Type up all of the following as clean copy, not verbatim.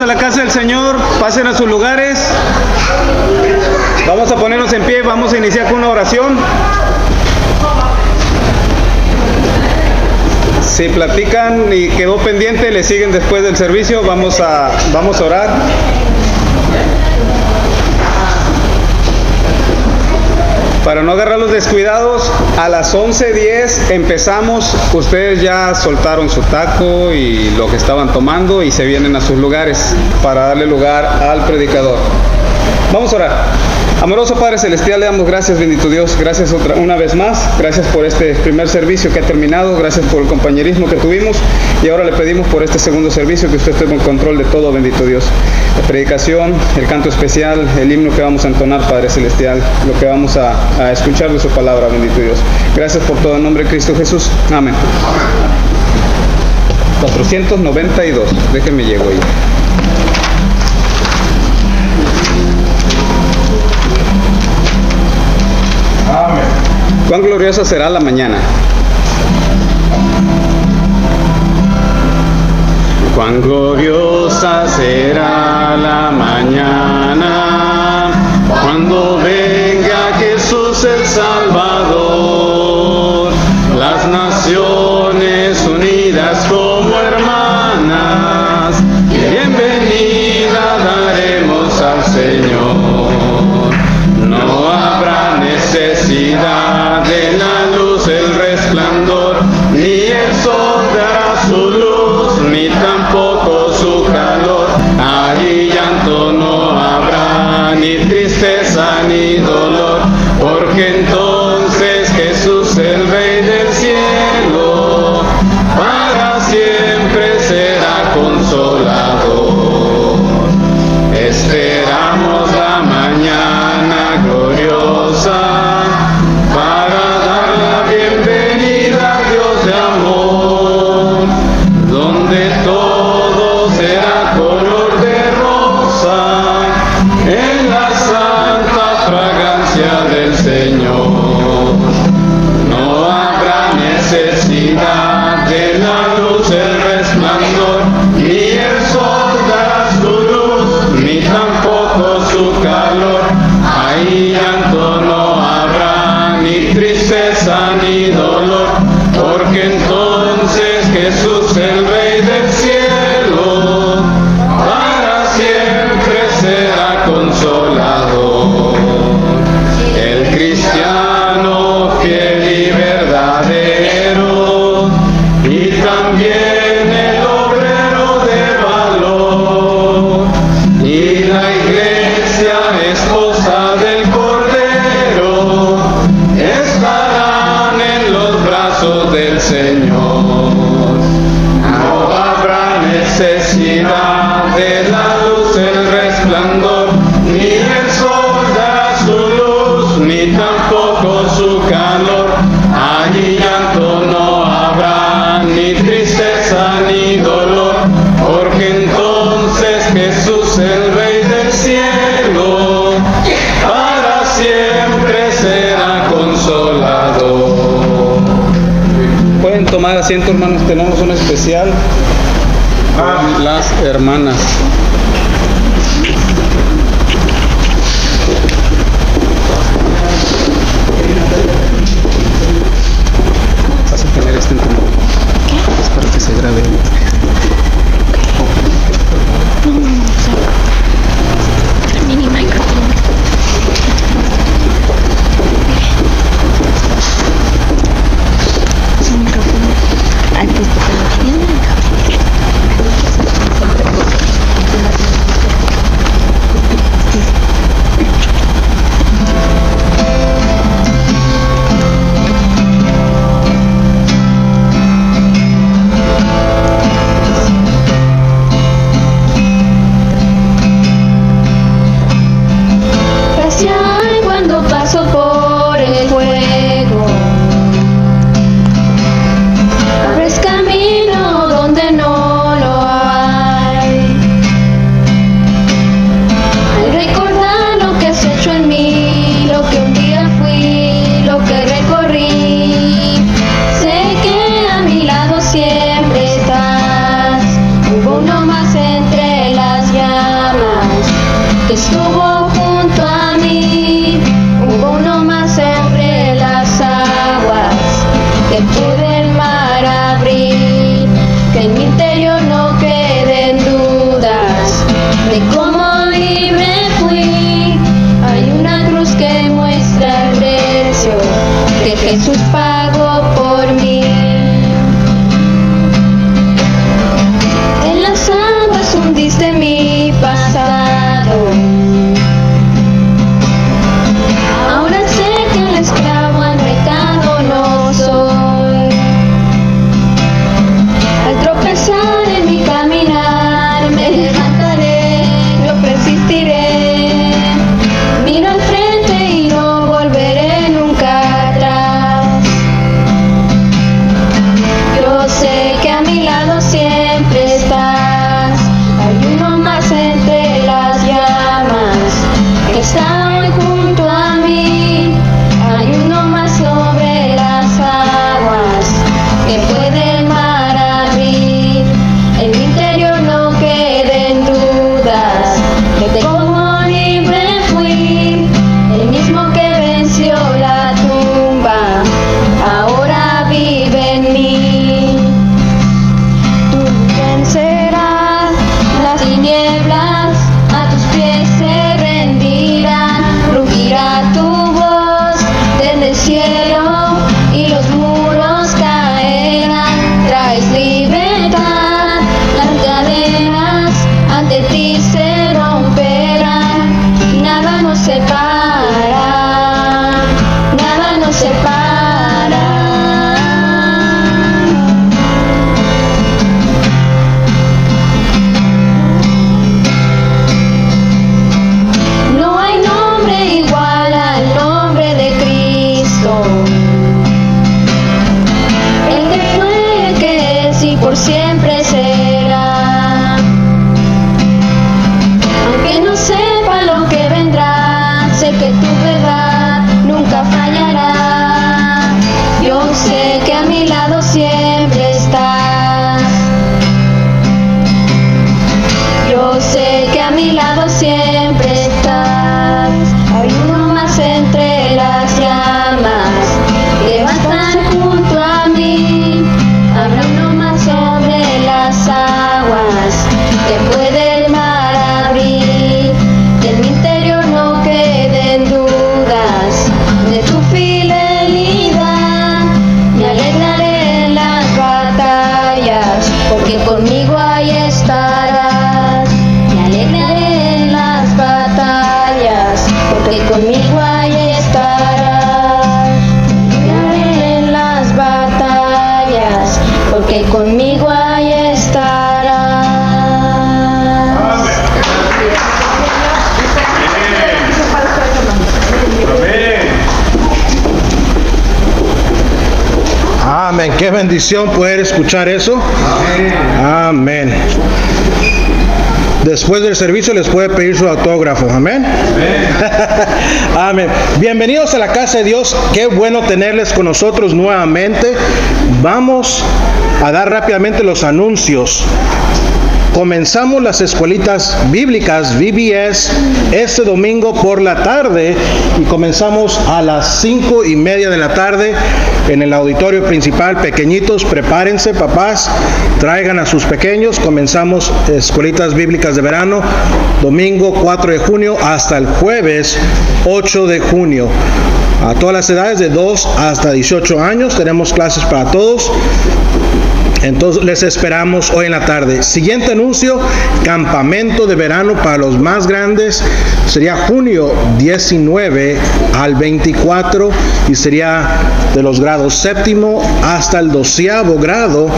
A la casa del Señor, pasen a sus lugares. Vamos a ponernos en pie, vamos a iniciar con una oración. Si platican y quedó pendiente, le siguen después del servicio. Vamos a orar. Para no agarrarlos descuidados, a las 11:10 empezamos. Ustedes ya soltaron su taco y lo que estaban tomando y se vienen a sus lugares para darle lugar al predicador. Vamos a orar. Amoroso Padre Celestial, le damos gracias, bendito Dios. Gracias una vez más. Gracias por este primer servicio que ha terminado. Gracias por el compañerismo que tuvimos. Y ahora le pedimos por este segundo servicio que usted esté en control de todo, bendito Dios. La predicación, el canto especial, el himno que vamos a entonar, Padre Celestial, lo que vamos a escuchar de su palabra, bendito Dios. Gracias por todo, en nombre de Cristo Jesús. Amén. 492. Déjenme llego ahí. Amén. Cuán gloriosa será la mañana. Cuán gloriosa será la mañana cuando venga Jesús el Salvador. Las naciones unidas como hermanas, bienvenida daremos al Señor. No habrá necesidad de la luz, el resplandor, ni el sol dará su luz, ni tampoco su calor. Allí llanto no habrá, ni tristeza ni dolor, porque entonces Jesús, el Rey del cielo, para siempre será consolador. Esperamos la mañana gloriosa para dar la bienvenida a Dios de amor, donde todo será color de rosa en la santa fragancia del Señor. No habrá necesidad de la luz, el resplandor, ni el sol dará su luz, ni tampoco su calor. Ahí llanto no habrá, ni tristeza ni dolor, porque entonces Jesús, el Rey del cielo, para siempre será consolador. El cristiano fiel y verdadero, y también el obrero de valor, y la iglesia esposa del Cordero, estarán en los brazos del Señor. No habrá necesidad de la luz, el resplandor, ni el sol dará su luz, ni tampoco su calor. Allí llanto no habrá, ni tristeza ni dolor, porque entonces Jesús, el Rey del cielo, para siempre será consolador. Pueden tomar asiento, hermanos. Tenemos un especial con las hermanas. Vas a tener esto en tu mano. Es para que se grabe. Mini microphone. Es un micrófono. Ay, pues te lo tienen el cable. estuvo junto a mí. Hubo uno más entre las aguas que pude el mar abrir. Que en mi interior no queden dudas de cómo libre fui. Hay una cruz que muestra el precio que Jesús pagó por mí. En las aguas hundiste mi pasado. Ahora sé que el esclavo al pecado no soy. Al tropezar en mi caminar me levantaré, yo persistiré. Miro al frente y no volveré nunca atrás. Yo sé que a mi lado siempre estás. Hay uno más entre las llamas que está hoy junto a mí. Hay uno más sobre las aguas que puede el mar abrir. En mi interior no queden dudas de cómo libre fui. El mismo que venció la tumba ahora vive en mí. Tú vencerás las tinieblas, a tus pies se rendirán. Rugirá tu voz desde el cielo y los muros caerán. Traes libertad, las cadenas ante ti se romperán. Nada nos separa, nada nos separa. No hay nombre igual al nombre de Cristo. El que fue, el que es y por siempre será. Aunque no sepa lo que vendrá, sé que tu verdad nunca fallará. Yo sé que a mi lado siempre estás. Yo sé que a mi lado siempre estás. Hay uno más entre las llamas que va a estar junto a mí. Habrá uno más sobre las aguas que puede el mar abrir. En mi interior no queden dudas de tu fidelidad. Me alegraré en las batallas porque conmigo ahí estarás. Me alegraré en las batallas porque conmigo ahí estarás. Me alegraré en las batallas porque conmigo ahí estarás. Amén. Qué bendición poder escuchar eso. Amén. Después del servicio les puede pedir su autógrafo. Amén. Amén. Bienvenidos a la casa de Dios. Qué bueno tenerles con nosotros nuevamente. Vamos a dar rápidamente los anuncios. Comenzamos las escuelitas bíblicas VBS este domingo por la tarde y comenzamos a las 5:30 de la tarde en el auditorio principal. Pequeñitos, prepárense, papás, traigan a sus pequeños. Comenzamos escuelitas bíblicas de verano domingo 4 de junio hasta el jueves 8 de junio. A todas las edades de 2 hasta 18 años tenemos clases para todos. Entonces les esperamos hoy en la tarde. Siguiente anuncio, campamento de verano para los más grandes. Sería junio 19 al 24 y sería de los grados séptimo hasta el 12º grado.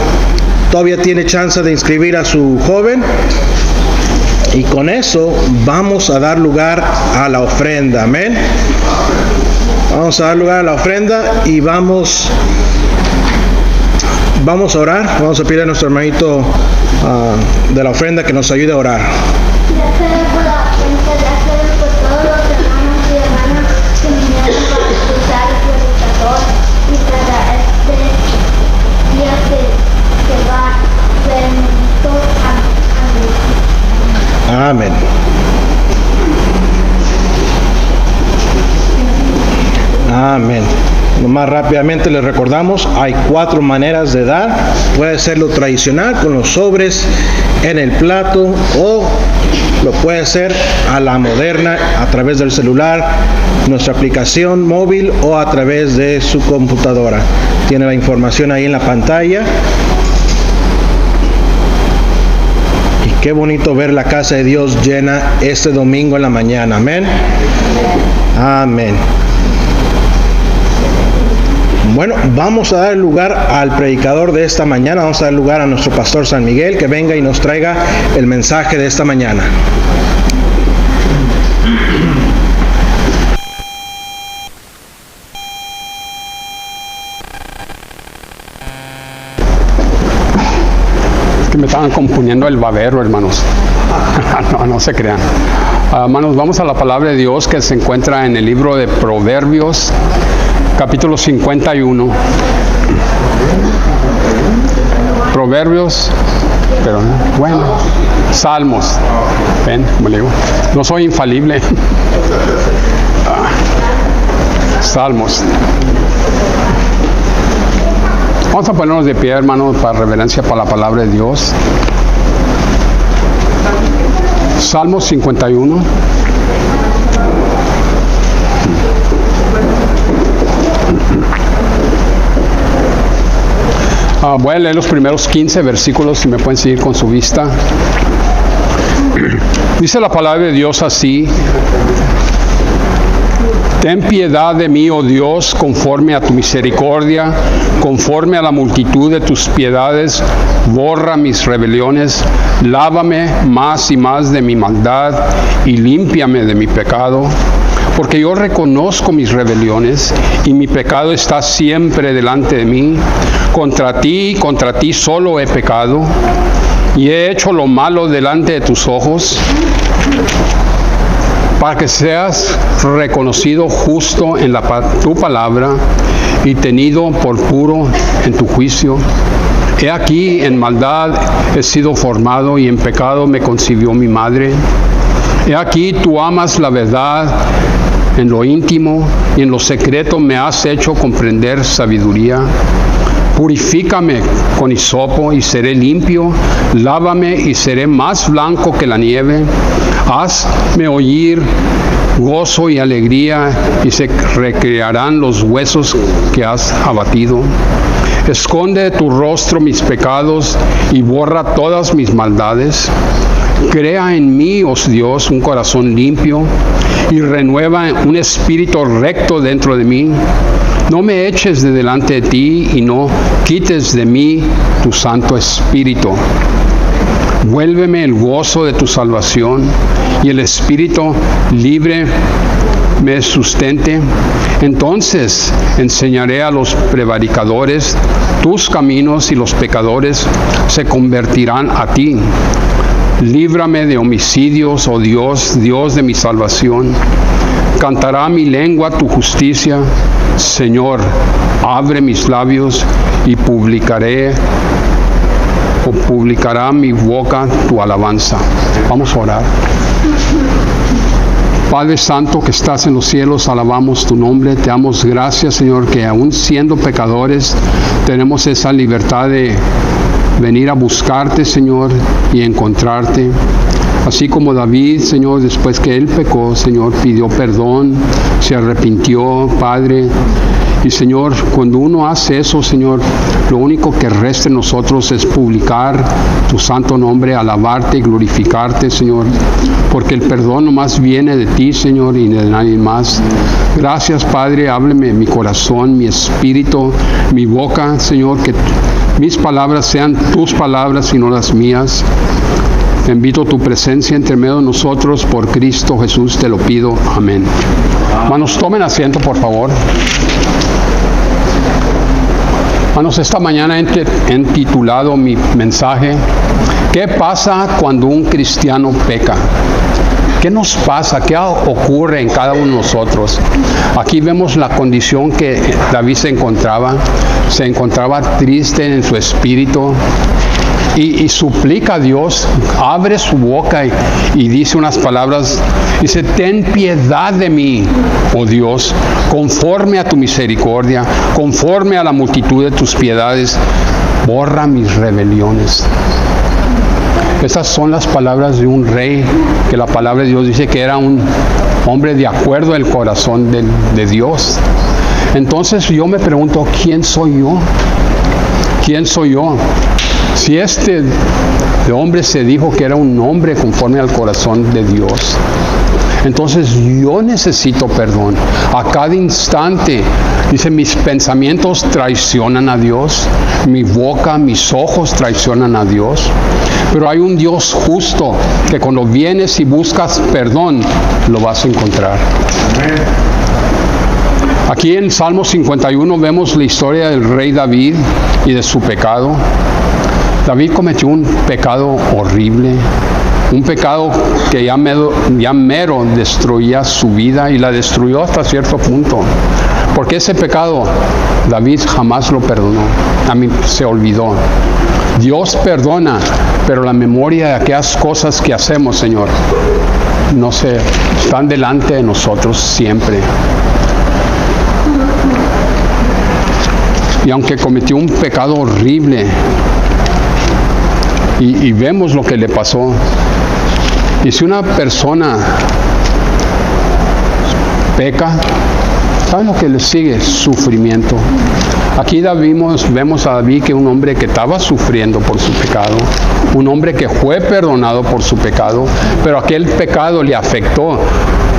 Todavía tiene chance de inscribir a su joven. Y con eso vamos a dar lugar a la ofrenda. Amén. Vamos a dar lugar a la ofrenda y vamos a orar. Vamos a pedir a nuestro hermanito de la ofrenda que nos ayude a orar. Gracias por la ofrenda, gracias por todos los hermanos y hermanas que vinieron para escuchar el predicador y para este día que va bendito. Amén. Amén. Amén. Nomás rápidamente les recordamos, hay 4 maneras de dar. Puede ser lo tradicional, con los sobres en el plato, o lo puede hacer a la moderna, a través del celular, nuestra aplicación móvil, o a través de su computadora. Tiene la información ahí en la pantalla. Y qué bonito ver la casa de Dios llena este domingo en la mañana. Amén. Amén. Bueno, vamos a dar lugar al predicador de esta mañana. Vamos a dar lugar a nuestro pastor San Miguel, que venga y nos traiga el mensaje de esta mañana. Es que me estaban componiendo el babero, hermanos. No se crean. Hermanos, vamos a la palabra de Dios que se encuentra en el libro de Proverbios, capítulo 51. Proverbios, pero bueno, Salmos. Ven, como le digo, no soy infalible. Salmos. Vamos a ponernos de pie, hermanos, para reverencia para la palabra de Dios. Salmos 51. Voy a leer los primeros 15 versículos, si me pueden seguir con su vista. Dice la palabra de Dios así: ten piedad de mí, oh Dios, conforme a tu misericordia, conforme a la multitud de tus piedades, borra mis rebeliones, lávame más y más de mi maldad y límpiame de mi pecado. Porque yo reconozco mis rebeliones y mi pecado está siempre delante de mí. Contra ti solo he pecado y he hecho lo malo delante de tus ojos, para que seas reconocido justo en tu palabra y tenido por puro en tu juicio. He aquí, en maldad he sido formado y en pecado me concibió mi madre. He aquí, tú amas la verdad en lo íntimo y en lo secreto me has hecho comprender sabiduría. Purifícame con hisopo y seré limpio, lávame y seré más blanco que la nieve. Hazme oír gozo y alegría y se recrearán los huesos que has abatido. Esconde de tu rostro mis pecados y borra todas mis maldades. Crea en mí, oh Dios, un corazón limpio y renueva un espíritu recto dentro de mí. No me eches de delante de ti y no quites de mí tu Santo Espíritu. Vuélveme el gozo de tu salvación y el espíritu libre me sustente. Entonces enseñaré a los prevaricadores tus caminos y los pecadores se convertirán a ti. Líbrame de homicidios, oh Dios, Dios de mi salvación. Cantará mi lengua tu justicia. Señor, abre mis labios y publicará mi boca tu alabanza. Vamos a orar. Padre Santo que estás en los cielos, alabamos tu nombre. Te damos gracias, Señor, que aún siendo pecadores tenemos esa libertad de venir a buscarte, Señor, y encontrarte. Así como David, Señor, después que él pecó, Señor, pidió perdón, se arrepintió, Padre. Y, Señor, cuando uno hace eso, Señor, lo único que resta en nosotros es publicar tu santo nombre, alabarte y glorificarte, Señor, porque el perdón nomás viene de ti, Señor, y de nadie más. Gracias, Padre, hábleme mi corazón, mi espíritu, mi boca, Señor, que mis palabras sean tus palabras y no las mías. Invito tu presencia entre medio de nosotros, por Cristo Jesús te lo pido. Amén. Hermanos, tomen asiento, por favor. Hermanos, esta mañana he titulado mi mensaje: ¿qué pasa cuando un cristiano peca? ¿Qué nos pasa? ¿Qué ocurre en cada uno de nosotros? Aquí vemos la condición que David se encontraba triste en su espíritu, y suplica a Dios, abre su boca y dice unas palabras, dice, ten piedad de mí, oh Dios, conforme a tu misericordia, conforme a la multitud de tus piedades, borra mis rebeliones. Esas son las palabras de un rey, que la palabra de Dios dice que era un hombre de acuerdo al corazón de Dios. Entonces yo me pregunto, ¿quién soy yo? ¿Quién soy yo? Si este hombre se dijo que era un hombre conforme al corazón de Dios, entonces yo necesito perdón. A cada instante, dice, mis pensamientos traicionan a Dios, mi boca, mis ojos traicionan a Dios. Pero hay un Dios justo que cuando vienes y buscas perdón, lo vas a encontrar. Aquí en Salmo 51 vemos la historia del rey David y de su pecado. David cometió un pecado horrible, un pecado que ya mero destruía su vida y la destruyó hasta cierto punto. Porque ese pecado David jamás lo perdonó, a mí se olvidó. Dios perdona, pero la memoria de aquellas cosas que hacemos, Señor, no sé, están delante de nosotros siempre. Y aunque cometió un pecado horrible, y vemos lo que le pasó, y si una persona peca, ¿saben lo que le sigue? Sufrimiento. Aquí vemos a David, que es un hombre que estaba sufriendo por su pecado, un hombre que fue perdonado por su pecado, pero aquel pecado le afectó,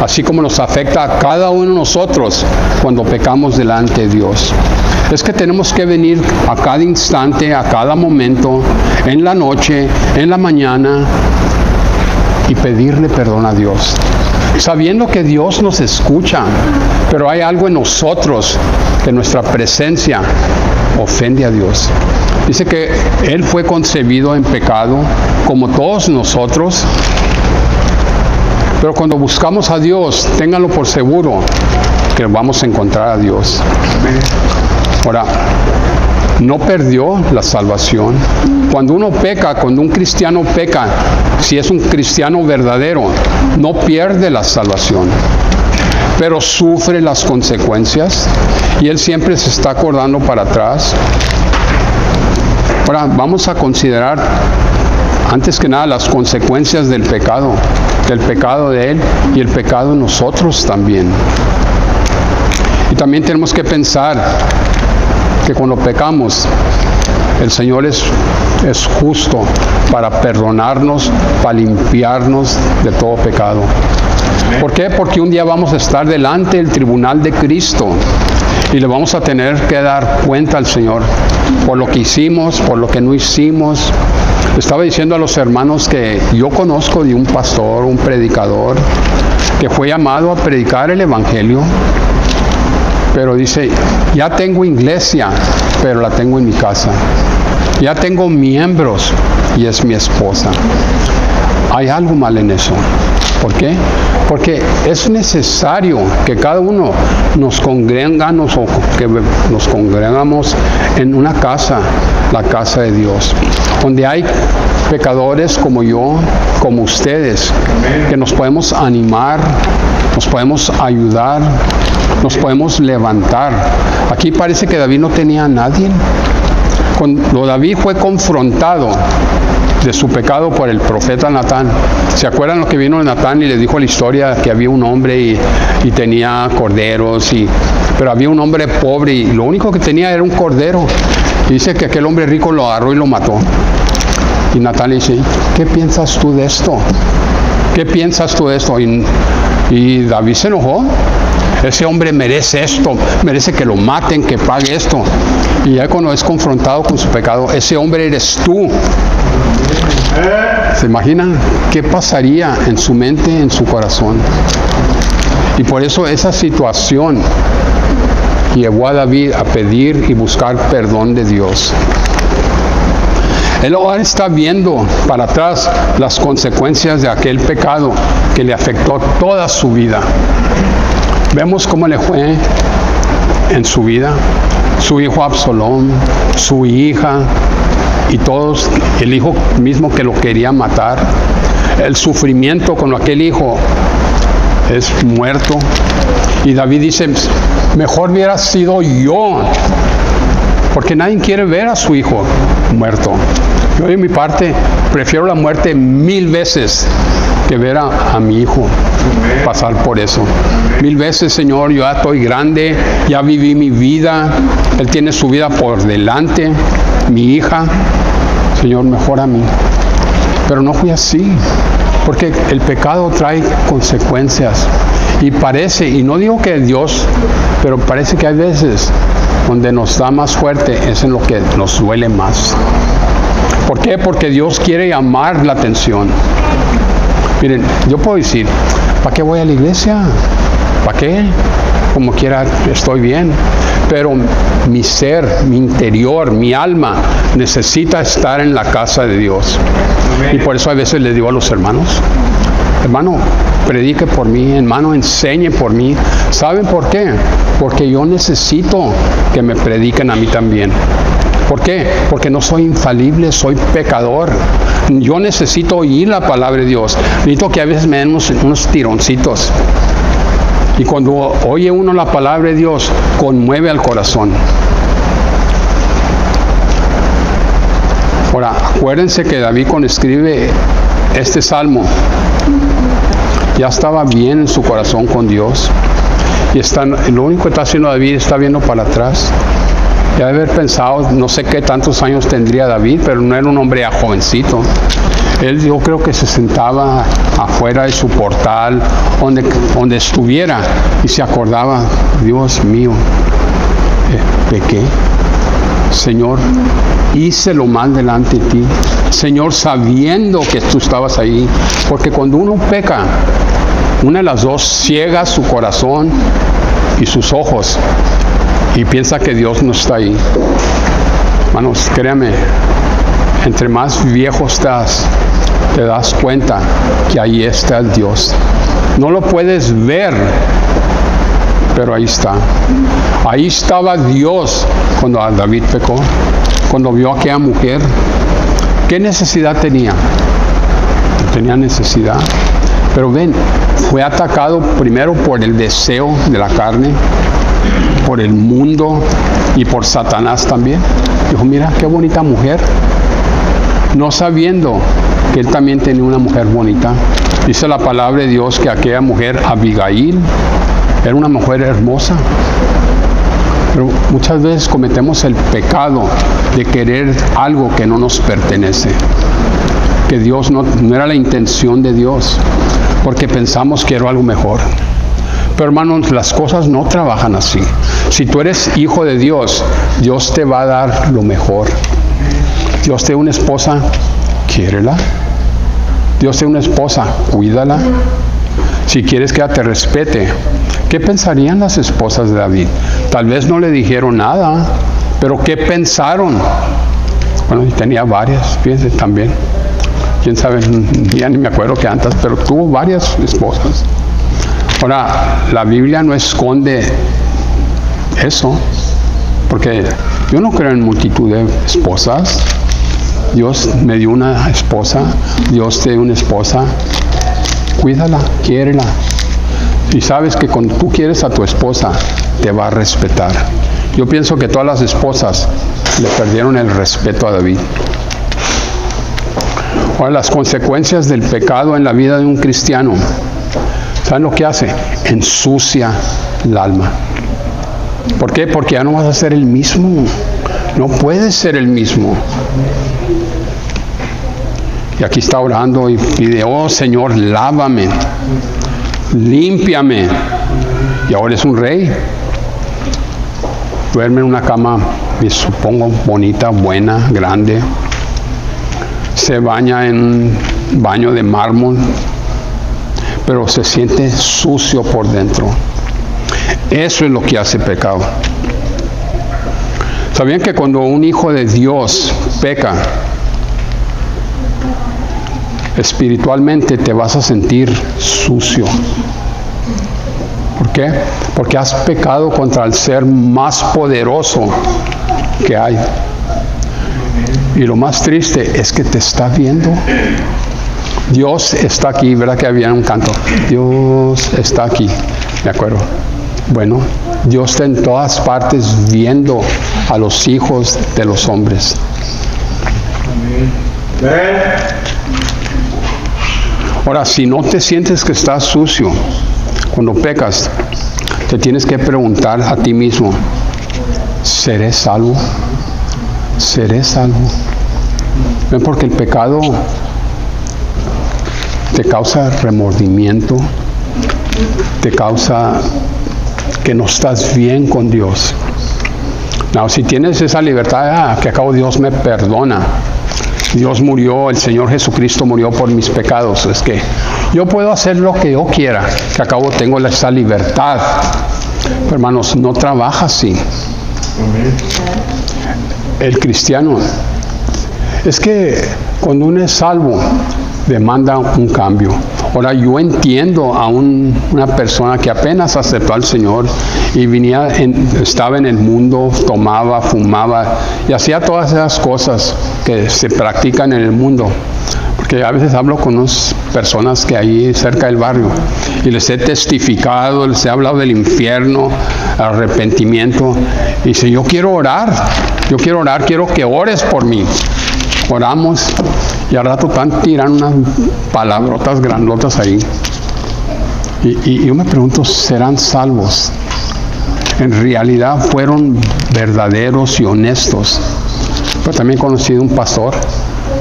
así como nos afecta a cada uno de nosotros cuando pecamos delante de Dios. Es que tenemos que venir a cada instante, a cada momento, en la noche, en la mañana, y pedirle perdón a Dios, sabiendo que Dios nos escucha, pero hay algo en nosotros que nuestra presencia ofende a Dios. Dice que Él fue concebido en pecado, como todos nosotros, pero cuando buscamos a Dios, ténganlo por seguro que vamos a encontrar a Dios. Ahora, no perdió la salvación. Cuando uno peca, cuando un cristiano peca, si es un cristiano verdadero, no pierde la salvación, pero sufre las consecuencias y él siempre se está acordando para atrás. Ahora, vamos a considerar, antes que nada, las consecuencias del pecado de él y el pecado de nosotros también. Y también tenemos que pensar que cuando pecamos, el Señor es justo para perdonarnos, para limpiarnos de todo pecado. ¿Por qué? Porque un día vamos a estar delante del tribunal de Cristo y le vamos a tener que dar cuenta al Señor por lo que hicimos, por lo que no hicimos. Estaba diciendo a los hermanos que yo conozco de un pastor, un predicador, que fue llamado a predicar el Evangelio, pero dice, ya tengo iglesia, pero la tengo en mi casa. Ya tengo miembros y es mi esposa. Hay algo mal en eso. ¿Por qué? Porque es necesario que cada uno nos congregamos en una casa, la casa de Dios, donde hay pecadores como yo, como ustedes, que nos podemos animar, nos podemos ayudar, nos podemos levantar. Aquí parece que David no tenía a nadie. Cuando David fue confrontado de su pecado por el profeta Natán, ¿se acuerdan lo que vino Natán y le dijo la historia que había un hombre y tenía corderos, pero había un hombre pobre y lo único que tenía era un cordero? Y dice que aquel hombre rico lo agarró y lo mató. Y Natán le dice, ¿qué piensas tú de esto? ¿Qué piensas tú de esto? Y David se enojó. Ese hombre merece esto, merece que lo maten, que pague esto. Y ya cuando es confrontado con su pecado, ese hombre eres tú. ¿Se imaginan qué pasaría en su mente, en su corazón? Y por eso esa situación llevó a David a pedir y buscar perdón de Dios. Él ahora está viendo para atrás las consecuencias de aquel pecado que le afectó toda su vida. Vemos cómo le fue en su vida, su hijo Absalón, su hija, y todos, el hijo mismo que lo quería matar, el sufrimiento con aquel hijo es muerto. Y David dice, mejor hubiera sido yo, porque nadie quiere ver a su hijo muerto. Yo de mi parte prefiero la muerte 1000 veces que ver a mi hijo pasar por eso. 1000 veces, Señor, yo ya estoy grande, ya viví mi vida, él tiene su vida por delante, mi hija, Señor, mejor a mí. Pero no fui así, porque el pecado trae consecuencias. Y parece, y no digo que Dios, pero parece que hay veces donde nos da más fuerte, es en lo que nos duele más. ¿Por qué? Porque Dios quiere llamar la atención. Miren, yo puedo decir, ¿para qué voy a la iglesia? ¿Para qué? Como quiera, estoy bien. Pero mi ser, mi interior, mi alma necesita estar en la casa de Dios. Y por eso a veces les digo a los hermanos, hermano, predique por mí, hermano, enseñe por mí. ¿Saben por qué? Porque yo necesito que me prediquen a mí también. ¿Por qué? Porque no soy infalible, soy pecador. Yo necesito oír la palabra de Dios. Necesito que a veces me den unos tironcitos. Y cuando oye uno la palabra de Dios, conmueve al corazón. Ahora, acuérdense que David, cuando escribe este salmo, ya estaba bien en su corazón con Dios. Y lo único que está haciendo David, está viendo para atrás. Ya de haber pensado, no sé qué tantos años tendría David, pero no era un hombre ya jovencito. Él, yo creo que se sentaba afuera de su portal, donde estuviera, y se acordaba, Dios mío, pequé. Señor, hice lo mal delante de ti. Señor, sabiendo que tú estabas ahí, porque cuando uno peca, una de las dos ciega su corazón y sus ojos, y piensa que Dios no está ahí. Hermanos, créame, entre más viejo estás, te das cuenta que ahí está el Dios. No lo puedes ver, pero ahí está. Ahí estaba Dios cuando David pecó, cuando vio a aquella mujer. ¿Qué necesidad tenía? No tenía necesidad. Pero ven, fue atacado primero por el deseo de la carne, por el mundo y por Satanás también. Dijo, mira qué bonita mujer, no sabiendo que él también tenía una mujer bonita. Dice la palabra de Dios que aquella mujer, Abigail, era una mujer hermosa. Pero muchas veces cometemos el pecado de querer algo que no nos pertenece, que Dios no era la intención de Dios, porque pensamos que era algo mejor. Pero hermanos, las cosas no trabajan así. Si tú eres hijo de Dios, Dios te va a dar lo mejor. Dios te da una esposa, quiérela. Dios te da una esposa, cuídala. Si quieres que ella te respete. ¿Qué pensarían las esposas de David? Tal vez no le dijeron nada, pero ¿qué pensaron? Bueno, tenía varias, fíjense también. Quién sabe, ya ni me acuerdo que antes, pero tuvo varias esposas. Ahora, la Biblia no esconde eso, porque yo no creo en multitud de esposas. Dios me dio una esposa, Dios te dio una esposa, cuídala, quiérela. Y sabes que cuando tú quieres a tu esposa, te va a respetar. Yo pienso que todas las esposas le perdieron el respeto a David. Ahora, las consecuencias del pecado en la vida de un cristiano, ¿saben lo que hace? Ensucia el alma. ¿Por qué? Porque ya no vas a ser el mismo. No puedes ser el mismo. Y aquí está orando y pide, oh Señor, lávame, límpiame. Y ahora es un rey. Duerme en una cama, me supongo, bonita, buena, grande. Se baña en un baño de mármol, pero se siente sucio por dentro. Eso es lo que hace pecado. ¿Sabían que cuando un hijo de Dios peca, espiritualmente te vas a sentir sucio? ¿Por qué? Porque has pecado contra el ser más poderoso que hay. Y lo más triste es que te está viendo. Dios está aquí, ¿verdad que había un canto? Dios está aquí, ¿de acuerdo? Bueno, Dios está en todas partes viendo a los hijos de los hombres. Ahora, si no te sientes que estás sucio cuando pecas, te tienes que preguntar a ti mismo, ¿seré salvo? ¿Seré salvo? ¿Ven? Porque el pecado te causa remordimiento, te causa que no estás bien con Dios. No, si tienes esa libertad, que acabo Dios me perdona. Dios murió, el Señor Jesucristo murió por mis pecados. Es que yo puedo hacer lo que yo quiera, que acabo tengo esa libertad. Pero, hermanos, no trabaja así. El cristiano, es que cuando uno es salvo, demanda un cambio. Ahora, yo entiendo a una persona que apenas aceptó al Señor y estaba en el mundo, tomaba, fumaba y hacía todas esas cosas que se practican en el mundo. Porque a veces hablo con unas personas que ahí cerca del barrio y les he testificado, les he hablado del infierno, arrepentimiento. Y dice, yo quiero orar, quiero que ores por mí. Oramos y al rato están tirando unas palabrotas grandotas ahí. Y yo me pregunto, ¿serán salvos? En realidad fueron verdaderos y honestos. Pero también he conocido un pastor,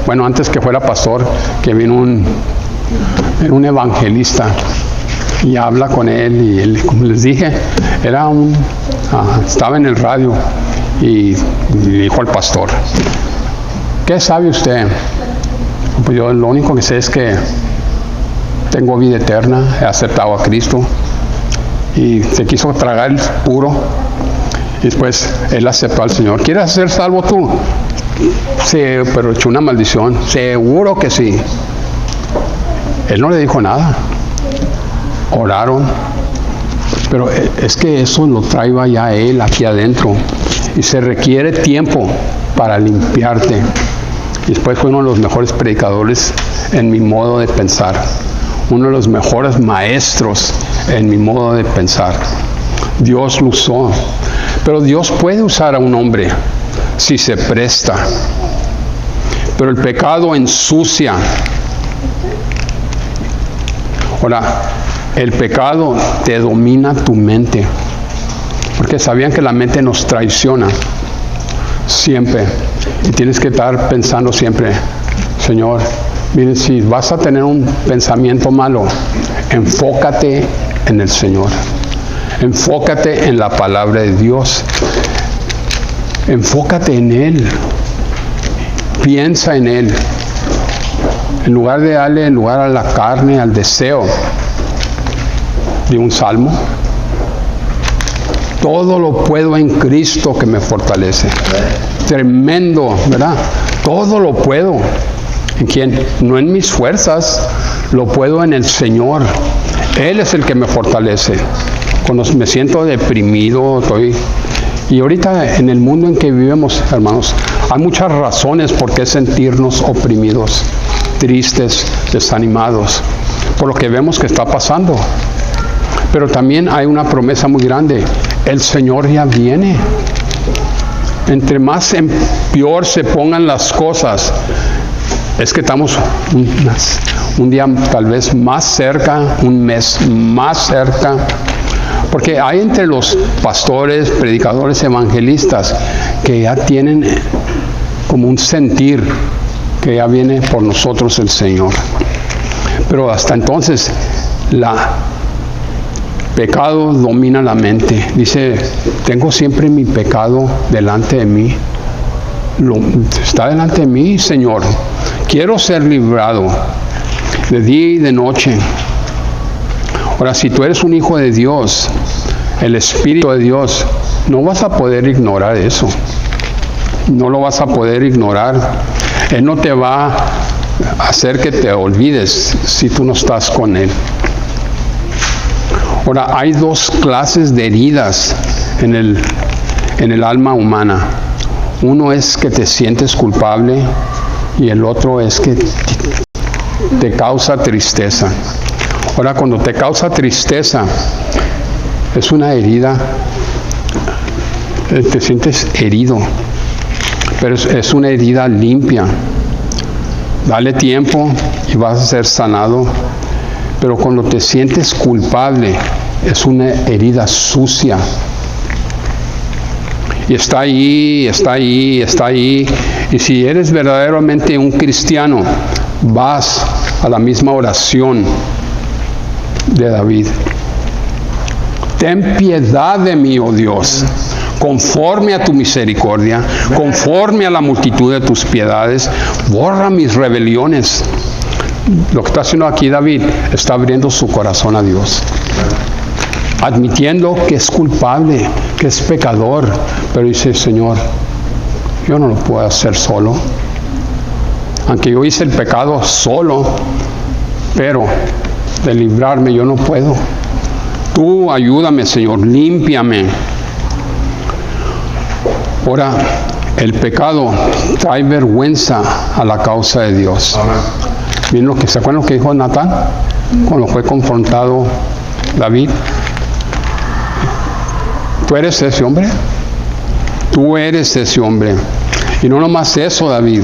bueno, antes que fuera pastor, que vino un evangelista y habla con él y él, como les dije, estaba en el radio y dijo al pastor, ¿qué sabe usted? Pues yo lo único que sé es que tengo vida eterna, he aceptado a Cristo. Y se quiso tragar el puro. Y después él aceptó al Señor. ¿Quieres ser salvo tú? Sí, pero echó una maldición. Seguro que sí. Él no le dijo nada. Oraron. Pero es que eso lo traía ya él aquí adentro. Y se requiere tiempo para limpiarte. Y después fue uno de los mejores predicadores en mi modo de pensar. Uno de los mejores maestros en mi modo de pensar. Dios lo usó. Pero Dios puede usar a un hombre si se presta. Pero el pecado ensucia. Ahora, el pecado te domina tu mente. Porque sabían que la mente nos traiciona. Siempre. Y tienes que estar pensando siempre, Señor, miren, si vas a tener un pensamiento malo, enfócate en el Señor. Enfócate en la palabra de Dios. Enfócate en Él. Piensa en Él. En lugar de darle lugar a la carne, al deseo de un salmo, todo lo puedo en Cristo que me fortalece. Tremendo, ¿verdad? Todo lo puedo. ¿En quién? No en mis fuerzas, lo puedo en el Señor. Él es el que me fortalece. Cuando me siento deprimido, y ahorita en el mundo en que vivimos, hermanos, hay muchas razones por qué sentirnos oprimidos, tristes, desanimados, por lo que vemos que está pasando. Pero también hay una promesa muy grande. El Señor ya viene. Entre más en peor se pongan las cosas, es que estamos un día tal vez más cerca, un mes más cerca, porque hay entre los pastores, predicadores, evangelistas, que ya tienen como un sentir que ya viene por nosotros el Señor. Pero hasta entonces, pecado domina la mente. Dice, tengo siempre mi pecado delante de mí. Está delante de mí, Señor. Quiero ser librado de día y de noche. Ahora, si tú eres un hijo de Dios, el Espíritu de Dios, no vas a poder ignorar eso. No lo vas a poder ignorar. Él no te va a hacer que te olvides si tú no estás con Él. Ahora, hay dos clases de heridas en el alma humana. Uno es que te sientes culpable y el otro es que te causa tristeza. Ahora, cuando te causa tristeza, es una herida, te sientes herido, pero es una herida limpia. Dale tiempo y vas a ser sanado. Pero cuando te sientes culpable, es una herida sucia. Y está ahí, está ahí, está ahí. Y si eres verdaderamente un cristiano, vas a la misma oración de David. Ten piedad de mí, oh Dios, conforme a tu misericordia, conforme a la multitud de tus piedades, borra mis rebeliones. Lo que está haciendo aquí David, está abriendo su corazón a Dios, admitiendo que es culpable, que es pecador, pero dice: Señor, yo no lo puedo hacer solo, aunque yo hice el pecado solo, pero de librarme yo no puedo. Tú ayúdame, Señor, límpiame. Ahora, el pecado trae vergüenza a la causa de Dios. Miren lo que se acuerdan lo que dijo Natán cuando fue confrontado David. Tú eres ese hombre. Tú eres ese hombre. Y no nomás eso, David.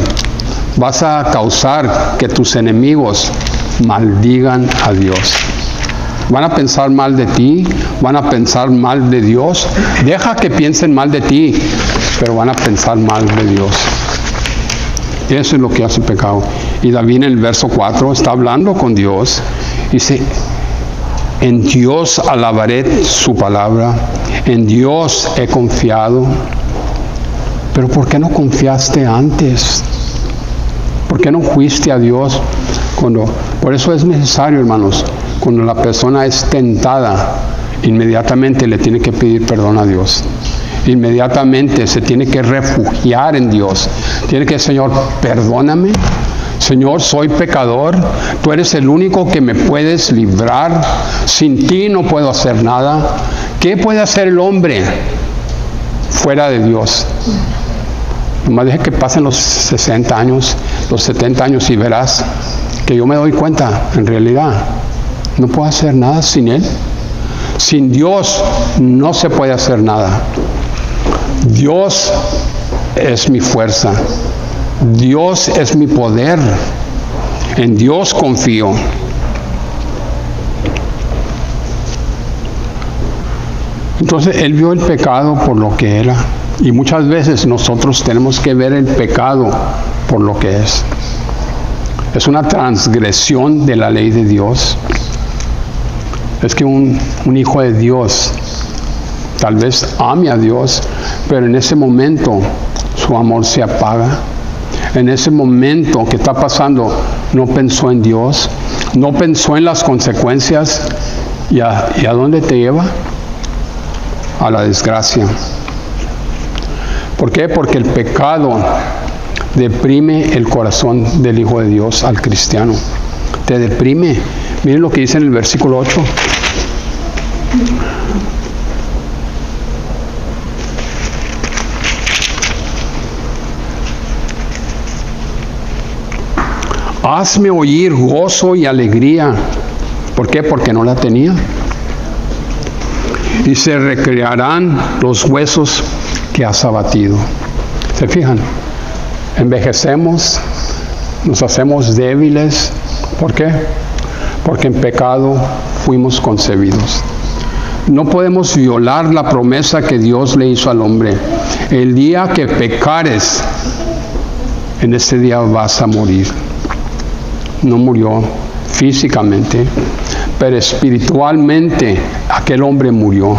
Vas a causar que tus enemigos maldigan a Dios. Van a pensar mal de ti, van a pensar mal de Dios. Deja que piensen mal de ti, pero van a pensar mal de Dios. Eso es lo que hace el pecado. Y David en el verso 4 está hablando con Dios. Dice: en Dios alabaré su palabra, en Dios he confiado. Pero ¿por qué no confiaste antes? ¿Por qué no fuiste a Dios por eso es necesario, hermanos, cuando la persona es tentada, inmediatamente le tiene que pedir perdón a Dios. Inmediatamente se tiene que refugiar en Dios. Tiene que: Señor, perdóname. Señor, soy pecador. Tú eres el único que me puedes librar. Sin ti no puedo hacer nada. ¿Qué puede hacer el hombre fuera de Dios? Nomás deje que pasen los 60 años, los 70 años y verás que yo me doy cuenta, en realidad, no puedo hacer nada sin Él. Sin Dios no se puede hacer nada. Dios es mi fuerza. Dios es mi poder. En Dios confío. Entonces Él vio el pecado por lo que era. Y muchas veces nosotros tenemos que ver el pecado por lo que es. Es una transgresión de la ley de Dios. Es que un hijo de Dios tal vez ame a Dios, pero en ese momento su amor se apaga. En ese momento que está pasando, no pensó en Dios, no pensó en las consecuencias. ¿Y a dónde te lleva? A la desgracia. ¿Por qué? Porque el pecado deprime el corazón del Hijo de Dios, al cristiano. Te deprime. Miren lo que dice en el versículo 8. Hazme oír gozo y alegría. ¿Por qué? Porque no la tenía. Y se recrearán los huesos que has abatido. ¿Se fijan? Envejecemos, nos hacemos débiles. ¿Por qué? Porque en pecado fuimos concebidos. No podemos violar la promesa que Dios le hizo al hombre. El día que pecares, en ese día vas a morir. No murió físicamente, pero espiritualmente aquel hombre murió.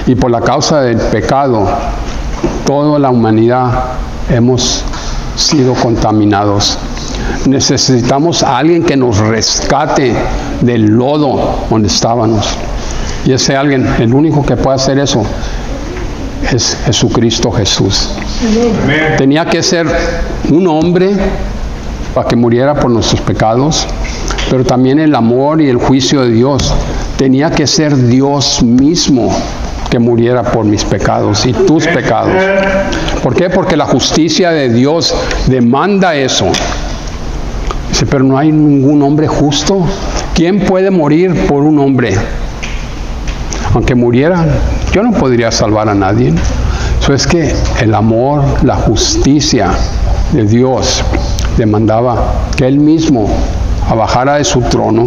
Y por la causa del pecado, toda la humanidad hemos sido contaminados. Necesitamos a alguien que nos rescate del lodo donde estábamos. Y ese alguien, el único que puede hacer eso, es Jesucristo Jesús. Amén. Tenía que ser un hombre para que muriera por nuestros pecados, pero también el amor y el juicio de Dios. Tenía que ser Dios mismo que muriera por mis pecados y tus pecados. ¿Por qué? Porque la justicia de Dios demanda eso. Dice, pero no hay ningún hombre justo. ¿Quién puede morir por un hombre? Aunque muriera, yo no podría salvar a nadie. Eso es que el amor, la justicia de Dios demandaba que Él mismo bajara de su trono,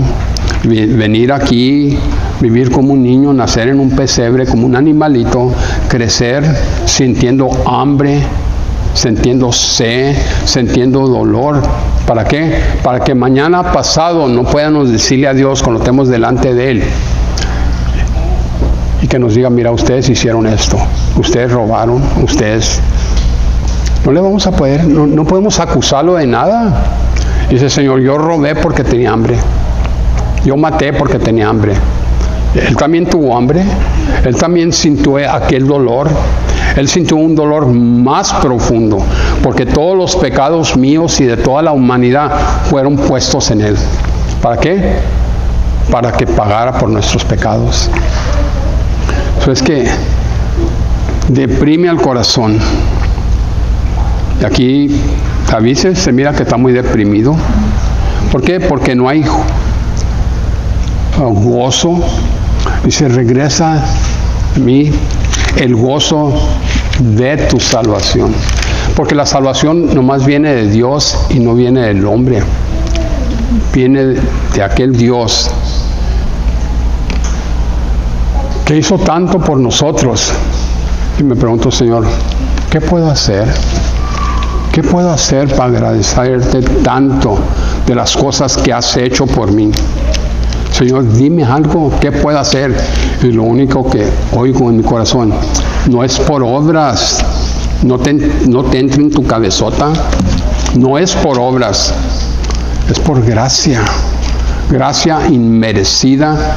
venir aquí, vivir como un niño, nacer en un pesebre, como un animalito, crecer sintiendo hambre, sintiendo sed, sintiendo dolor. ¿Para qué? Para que mañana pasado no podamos decirle a Dios cuando estemos delante de Él y que nos diga, mira, ustedes hicieron esto, ustedes robaron, ustedes... No le vamos a poder, no podemos acusarlo de nada. Dice, Señor, yo robé porque tenía hambre, yo maté porque tenía hambre. Él también tuvo hambre, Él también sintió aquel dolor. Él sintió un dolor más profundo, porque todos los pecados míos y de toda la humanidad fueron puestos en Él. ¿Para qué? Para que pagara por nuestros pecados. Eso es que deprime al corazón. Y aquí David se mira que está muy deprimido. ¿Por qué? Porque no hay gozo. Dice, regresa a mí el gozo de tu salvación. Porque la salvación nomás viene de Dios y no viene del hombre. Viene de aquel Dios que hizo tanto por nosotros. Y me pregunto, Señor, ¿qué puedo hacer? ¿Qué puedo hacer para agradecerte tanto de las cosas que has hecho por mí? Señor, dime algo, ¿qué puedo hacer? Y lo único que oigo en mi corazón, no es por obras, no te entre en tu cabezota, no es por obras, es por gracia, gracia inmerecida.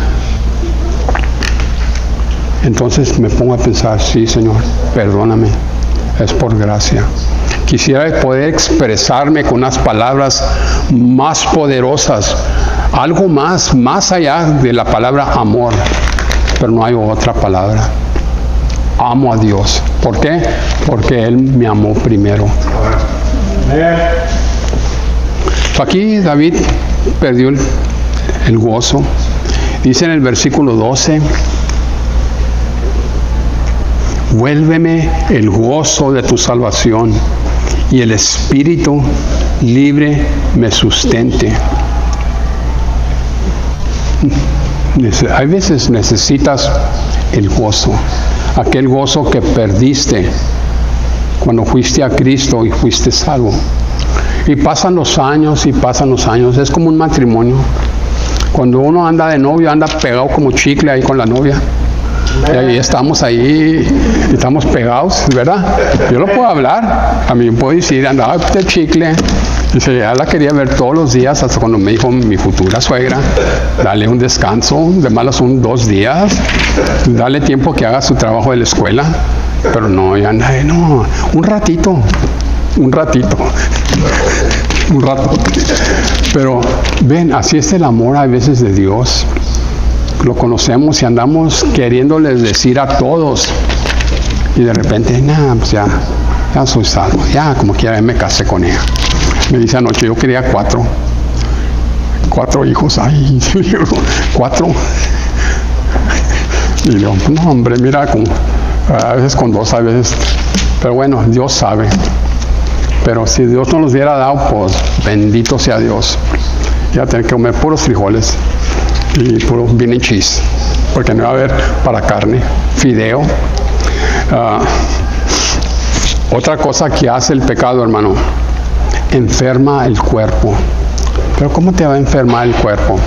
Entonces me pongo a pensar, sí, Señor, perdóname, es por gracia. Quisiera poder expresarme con unas palabras más poderosas, algo más allá de la palabra amor, pero no hay otra palabra. Amo a Dios. ¿Por qué? Porque Él me amó primero. Aquí David perdió el gozo. Dice en el versículo 12, vuélveme el gozo de tu salvación y el espíritu libre me sustente. Hay veces necesitas el gozo, aquel gozo que perdiste cuando fuiste a Cristo y fuiste salvo. Y pasan los años, es como un matrimonio. Cuando uno anda de novio, anda pegado como chicle ahí con la novia. Y ahí estamos pegados, ¿verdad? Yo lo puedo hablar, a mí me puedo decir, andaba de chicle. Dice, ya la quería ver todos los días, hasta cuando me dijo mi futura suegra, dale un descanso, de malas 2 días, dale tiempo que haga su trabajo de la escuela. Pero no, ya no, un ratito. Pero ven, así es el amor a veces de Dios. Lo conocemos y andamos queriéndoles decir a todos, y de repente, pues ya soy salvo, ya como quiera me casé con ella. Me dice anoche, yo quería 4 hijos, ay, 4. Y le digo, no hombre, mira, a veces con 2, a veces, pero bueno, Dios sabe. Pero si Dios no los hubiera dado, pues bendito sea Dios. Ya tener que comer puros frijoles y puro bean and cheese, porque no va a haber para carne, fideo. Otra cosa que hace el pecado, hermano, enferma el cuerpo. Pero ¿cómo te va a enfermar el cuerpo?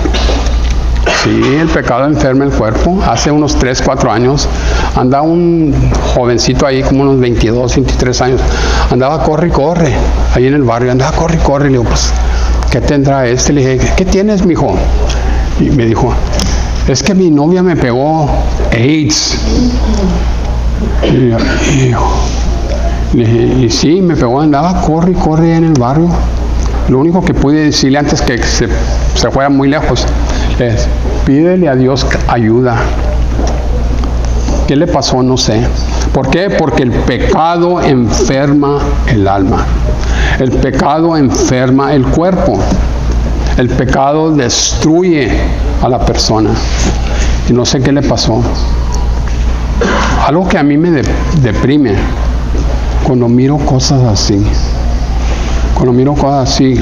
Sí, el pecado enferma el cuerpo. Hace unos 3, 4 años andaba un jovencito ahí, como unos 22, 23 años, andaba corre y corre, ahí en el barrio, andaba corre y corre. Le digo, pues, ¿qué tendrá este? Le dije, ¿qué tienes, mijo? Y me dijo, es que mi novia me pegó AIDS. Y sí, me pegó, andaba corre y corre en el barrio. Lo único que pude decirle antes que se fuera muy lejos es, pídele a Dios ayuda. ¿Qué le pasó? No sé. ¿Por qué? Porque el pecado enferma el alma. El pecado enferma el cuerpo. El pecado destruye a la persona. Y no sé qué le pasó. Algo que a mí me deprime cuando miro cosas así. Cuando miro cosas así,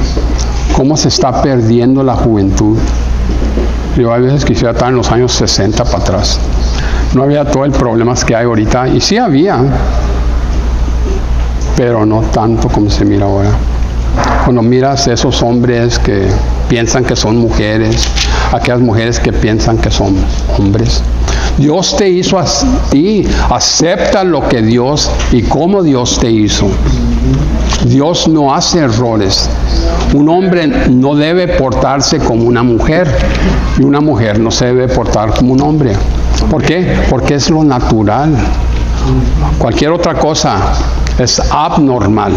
cómo se está perdiendo la juventud. Yo a veces quisiera estar en los años 60 para atrás. No había todo el problemas que hay ahorita, y sí había, pero no tanto como se mira ahora. Cuando miras esos hombres que piensan que son mujeres, aquellas mujeres que piensan que son hombres. Dios te hizo así, acepta lo que Dios y cómo Dios te hizo. Dios no hace errores. Un hombre no debe portarse como una mujer, y una mujer no se debe portar como un hombre. ¿Por qué? Porque es lo natural. Cualquier otra cosa es abnormal.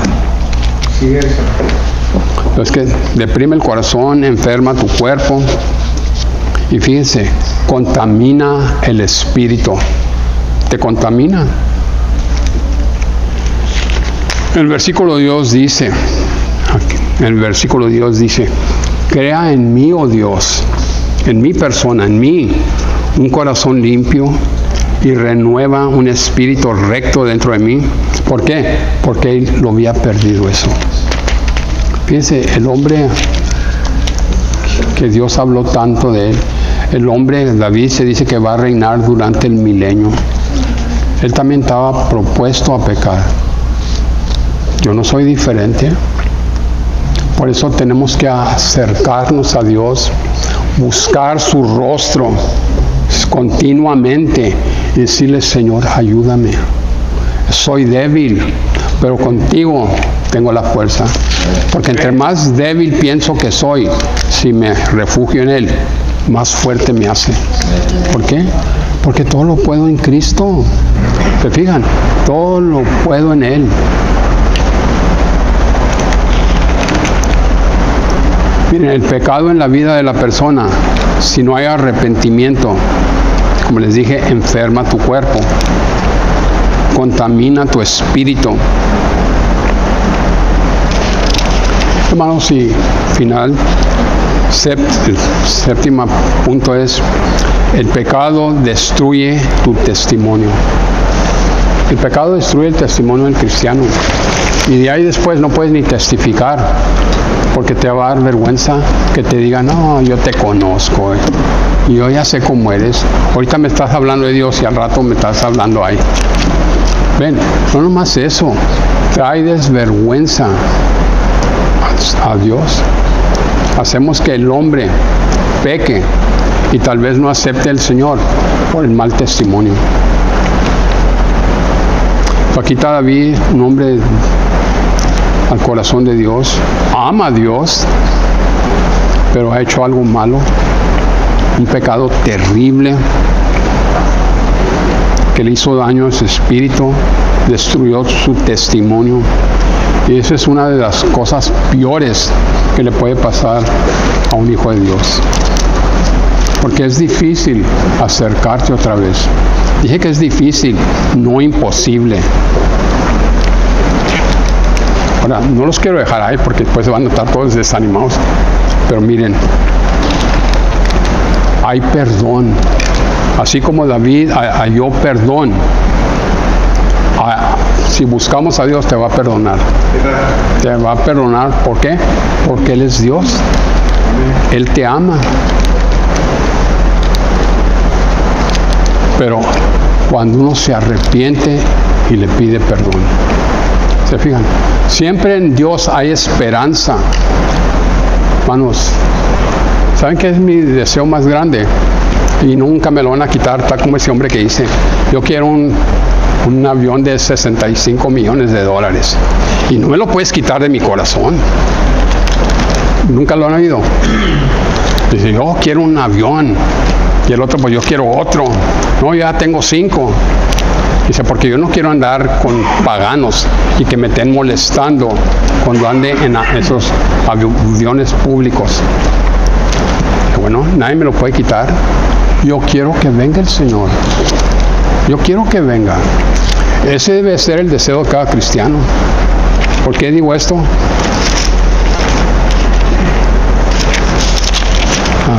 Es que deprime el corazón, enferma tu cuerpo, y fíjense, contamina el espíritu. Te contamina. El versículo Dios dice, crea en mí, oh Dios, en mi persona, en mí, un corazón limpio y renueva un espíritu recto dentro de mí. ¿Por qué? Porque él lo había perdido eso. Fíjense, el hombre que Dios habló tanto de él, el hombre, David, se dice que va a reinar durante el milenio. Él también estaba propuesto a pecar. Yo no soy diferente. Por eso tenemos que acercarnos a Dios, buscar su rostro continuamente y decirle: Señor, ayúdame. Soy débil, pero contigo tengo la fuerza. Porque entre más débil pienso que soy, si me refugio en Él, más fuerte me hace. ¿Por qué? Porque todo lo puedo en Cristo. ¿Se fijan? Todo lo puedo en Él. Miren, el pecado en la vida de la persona, si no hay arrepentimiento, como les dije, enferma tu cuerpo, contamina tu espíritu. Hermanos, y final, el séptimo punto es: el pecado destruye tu testimonio. El pecado destruye el testimonio del cristiano. Y de ahí después no puedes ni testificar, porque te va a dar vergüenza que te digan: no, yo te conozco, y yo ya sé cómo eres. Ahorita me estás hablando de Dios y al rato me estás hablando ahí. Ven, no nomás eso, trae desvergüenza a Dios. Hacemos que el hombre peque y tal vez no acepte al Señor por el mal testimonio. Aquí está David, un hombre al corazón de Dios, ama a Dios, pero ha hecho algo malo, un pecado terrible que le hizo daño a su espíritu, destruyó su testimonio. Y esa es una de las cosas peores que le puede pasar a un hijo de Dios, porque es difícil acercarte otra vez. Dije que es difícil, no imposible. Ahora, no los quiero dejar ahí porque después se van a estar todos desanimados, pero miren, hay perdón. Así como David halló perdón, si buscamos a Dios, te va a perdonar. Te va a perdonar. ¿Por qué? Porque Él es Dios. Él te ama. Pero cuando uno se arrepiente y le pide perdón, ¿se fijan? Siempre en Dios hay esperanza. Hermanos, ¿saben qué es mi deseo más grande? Y nunca me lo van a quitar, tal como ese hombre que dice: yo quiero un avión de $65 millones, y no me lo puedes quitar de mi corazón. Nunca lo han oído. Dice: yo quiero un avión. Y el otro: pues yo quiero otro. No, ya tengo 5. Dice: porque yo no quiero andar con paganos y que me estén molestando cuando ande en esos aviones públicos. Y bueno, nadie me lo puede quitar. Yo quiero que venga el Señor. Yo quiero que venga. Ese debe ser el deseo de cada cristiano. ¿Por qué digo esto?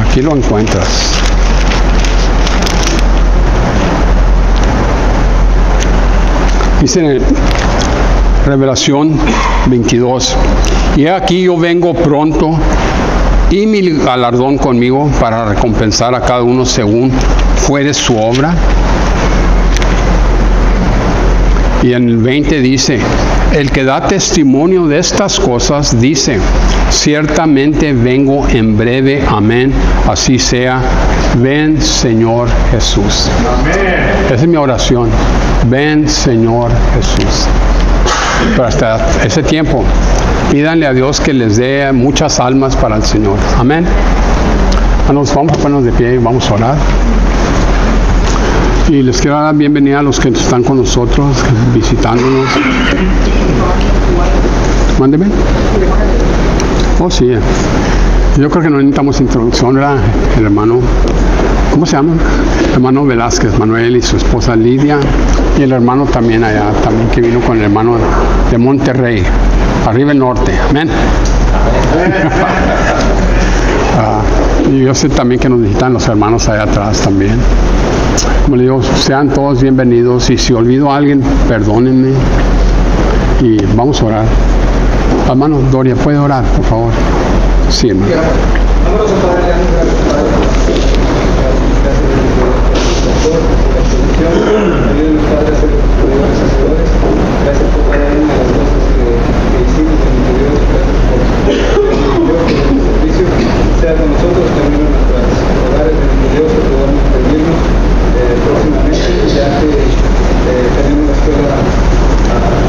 Aquí lo encuentras. Dice en Revelación 22, y aquí yo vengo pronto y mi galardón conmigo para recompensar a cada uno según fuere su obra. Y en el 20 dice, el que da testimonio de estas cosas dice, ciertamente vengo en breve, amén, así sea, ven Señor Jesús. Amén. Esa es mi oración, ven Señor Jesús. Pero hasta ese tiempo, pídanle a Dios que les dé muchas almas para el Señor, amén. Vamos a ponernos de pie y vamos a orar. Y les quiero dar la bienvenida a los que están con nosotros, visitándonos. Mándeme. Oh, sí. Yo creo que no necesitamos introducción, ¿verdad? El hermano, ¿cómo se llama? El hermano Velázquez, Manuel y su esposa Lidia. Y el hermano también allá, también que vino con el hermano de Monterrey, arriba el norte. Amén. Y yo sé también que nos visitan los hermanos allá atrás también. Como le digo, sean todos bienvenidos y si olvido a alguien, perdónenme y vamos a orar. Hermano Doria, ¿puede orar, por favor? Sí, hermano. Sea con nosotros también en nuestros hogares de Dios que podamos pedirnos próximamente, ya que tenemos la escuela,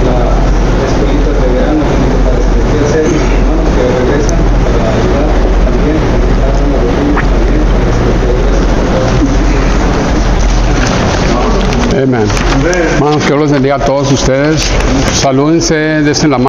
las escuelitas de verano para quiero hacer hermanos que regresan para ayudar también, para a los niños también, Amén. Hermanos, que Dios les bendiga a todos ustedes. Salúdense, desen la mano.